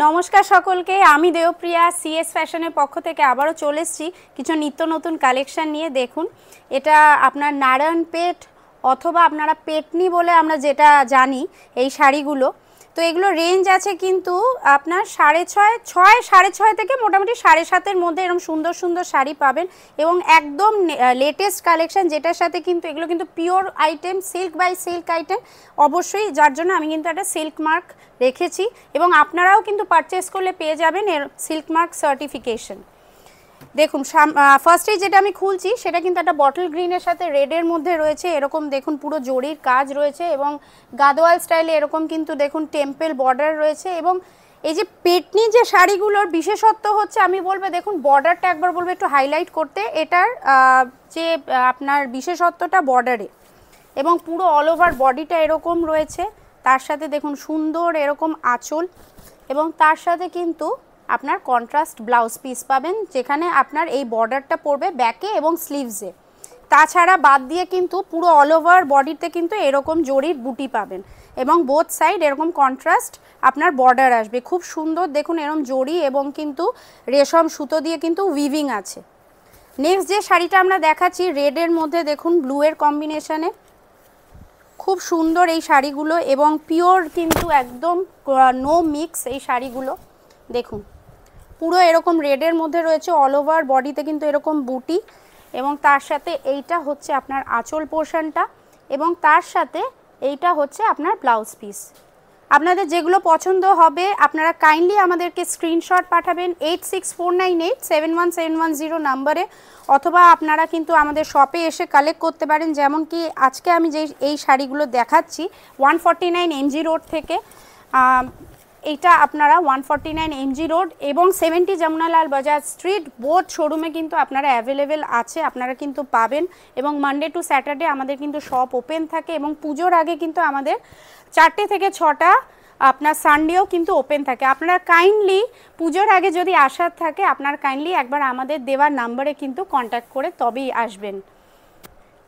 নমস্কার সকলকে, আমি দেবপ্রিয়া সিএস ফ্যাশনের পক্ষ থেকে আবারও চলে এসেছি কিছু নিত্য নতুন কালেকশন নিয়ে। দেখুন, এটা আপনার নারায়ণপেট অথবা আপনারা পেটনি বলে আমরা যেটা জানি এই শাড়িগুলো। তো এগুলো রেঞ্জ আছে কিন্তু আপনার 6.5 থেকে মোটামুটি 7.5-এর মধ্যে এরকম সুন্দর সুন্দর শাড়ি পাবেন এবং একদম লেটেস্ট কালেকশন, যেটার সাথে কিন্তু এগুলো কিন্তু pure item, silk by silk item অবশ্যই, যার জন্য আমি কিন্তু একটা সিল্ক মার্ক রেখেছি এবং আপনারাও কিন্তু পারচেস করলে পেয়ে যাবেন এর সিল্ক মার্ক সার্টিফিকেশন। দেখুন, ফার্স্টেই যেটা আমি খুলছি সেটা কিন্তু একটা বটল গ্রিনের সাথে রেডের মধ্যে রয়েছে। এরকম দেখুন পুরো জরির কাজ রয়েছে এবং গাদোয়াল স্টাইলে এরকম কিন্তু দেখুন টেম্পল বর্ডার রয়েছে। এবং এই যে পেটনি যে শাড়িগুলোর বিশেষত্ব হচ্ছে, আমি বলবো দেখুন বর্ডারটা একবার বলবো একটু হাইলাইট করতে। এটার যে আপনার বিশেষত্বটা বর্ডারে এবং পুরো অল ওভার বডিটা এরকম রয়েছে। তার সাথে দেখুন সুন্দর এরকম আঁচল এবং তার সাথে কিন্তু আপনার কন্ট্রাস্ট ব্লাউজ পিস পাবেন, যেখানে আপনার এই বর্ডারটা পড়বে ব্যাকে এবং স্লিভসে। তাছাড়া বাদ দিয়ে কিন্তু পুরো অল ওভার বডিতে কিন্তু এরকম জরির বুটি পাবেন এবং বোথ সাইড এরকম কন্ট্রাস্ট আপনার বর্ডার আসবে। খুব সুন্দর দেখুন এরকম জরি এবং কিন্তু রেশম সুতো দিয়ে কিন্তু উইভিং আছে। নেক্সট যে শাড়িটা আমরা দেখাচ্ছি রেডের মধ্যে দেখুন ব্লু এর কম্বিনেশনে, খুব সুন্দর এই শাড়িগুলো এবং পিওর কিন্তু একদম নো মিক্স এই শাড়িগুলো। দেখুন পুরো এরকম রেডের মধ্যে রয়েছে, অল ওভার বডিতে কিন্তু এরকম বুটি এবং তার সাথে এইটা হচ্ছে আপনার আঁচল পোর্শনটা এবং তার সাথে এইটা হচ্ছে আপনার ব্লাউজ পিস। আপনাদের যেগুলো পছন্দ হবে আপনারা কাইন্ডলি আমাদেরকে স্ক্রিনশট পাঠাবেন 8649871710 নাম্বারে, অথবা আপনারা কিন্তু আমাদের শপে এসে কালেক্ট করতে পারেন। যেমন কি আজকে আমি যে এই শাড়িগুলো দেখাচ্ছি 149 MG রোড থেকে, এইটা আপনারা 149 MG রোড এবং 70 যমুনালাল বাজার স্ট্রিট বোথ শোরুমে কিন্তু আপনারা অ্যাভেলেবেল আছে, আপনারা কিন্তু পাবেন। এবং মানডে টু স্যাটারডে আমাদের কিন্তু শপ ওপেন থাকে এবং পুজোর আগে কিন্তু আমাদের 4টে থেকে 6টা, আপনার সানডেও কিন্তু ওপেন থাকে। আপনারা কাইন্ডলি পুজোর আগে যদি আসার থাকে আপনারা কাইন্ডলি একবার আমাদের দেওয়ার নাম্বারে কিন্তু কন্ট্যাক্ট করে তবেই আসবেন।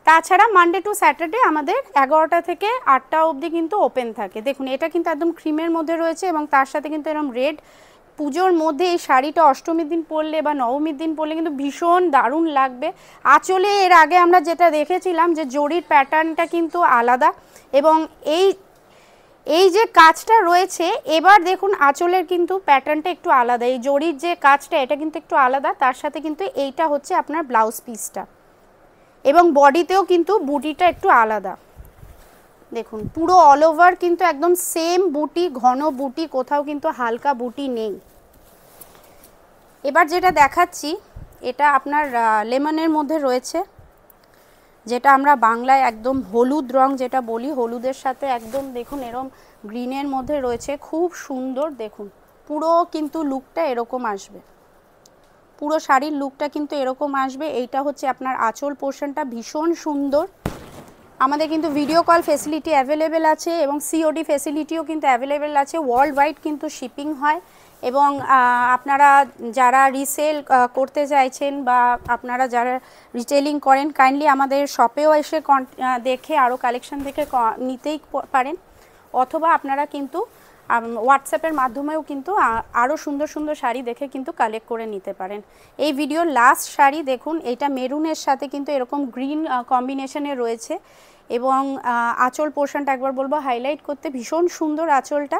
তাছাড়া মানডে টু স্যাটারডে আমাদের 11টা থেকে 8টা অবধি কিন্তু ওপেন থাকে। দেখুন এটা কিন্তু একদম ক্রিমের মধ্যে রয়েছে এবং তার সাথে কিন্তু এরকম রেড। পুজোর মধ্যে এই শাড়িটা অষ্টমীর দিন পরলে বা নবমীর দিন পরলে কিন্তু ভীষণ দারুণ লাগবে। আঁচলে এর আগে আমরা যেটা দেখেছিলাম যে জরির প্যাটার্নটা কিন্তু আলাদা এবং এই যে কাজটা রয়েছে এবার দেখুন আঁচলের কিন্তু প্যাটার্নটা একটু আলাদা, এই জরির যে কাজটা এটা কিন্তু একটু আলাদা। তার সাথে কিন্তু এইটা হচ্ছে আপনার ব্লাউজ পিসটা এবং বডিতেও কিন্তু বুটিটা একটু আলাদা। দেখুন পুরো অল ওভার কিন্তু একদম সেম বুটি, ঘন বুটি, কোথাও কিন্তু হালকা বুটি নেই। এবার যেটা দেখাচ্ছি এটা আপনার লেমনের মধ্যে রয়েছে, যেটা আমরা বাংলায় একদম হলুদ রং যেটা বলি, হলুদের সাথে একদম দেখুন এরকম গ্রিনের মধ্যে রয়েছে, খুব সুন্দর। দেখুন পুরো কিন্তু লুকটা এরকম আসবে, পুরো শাড়ির লুকটা কিন্তু এরকম আসবে। এইটা হচ্ছে আপনার আঁচল পোর্শনটা, ভীষণ সুন্দর। আমাদের কিন্তু ভিডিও কল ফেসিলিটি অ্যাভেলেবেল আছে এবং সিওডি ফেসিলিটিও কিন্তু অ্যাভেলেবেল আছে, ওয়ার্ল্ড ওয়াইড কিন্তু শিপিং হয়। এবং আপনারা যারা রিসেল করতে চাইছেন বা আপনারা যারা রিটেলিং করেন কাইন্ডলি আমাদের শপেও এসে দেখে আরও কালেকশন দেখে নিতেই পারেন, অথবা আপনারা কিন্তু হোয়াটসঅ্যাপের মাধ্যমেও কিন্তু আরও সুন্দর সুন্দর শাড়ি দেখে কিন্তু কালেক্ট করে নিতে পারেন। এই ভিডিওর লাস্ট শাড়ি দেখুন, এটা মেরুনের সাথে কিন্তু এরকম গ্রিন কম্বিনেশনে রয়েছে এবং আঁচল পোর্শনটা একবার বলবো হাইলাইট করতে, ভীষণ সুন্দর আঁচলটা।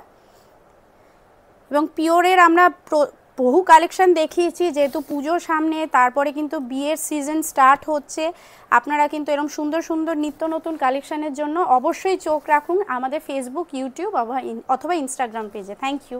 এবং পিওরের আমরা বহু কালেকশন দেখিয়েছি, যেহেতু পুজোর সামনে, তারপরে কিন্তু বিয়ের সিজন স্টার্ট হচ্ছে। আপনারা কিন্তু এরকম সুন্দর সুন্দর নিত্য নতুন কালেকশনের জন্য অবশ্যই চোখ রাখুন আমাদের ফেসবুক, ইউটিউব অথবা ইনস্টাগ্রাম পেজে। Thank you.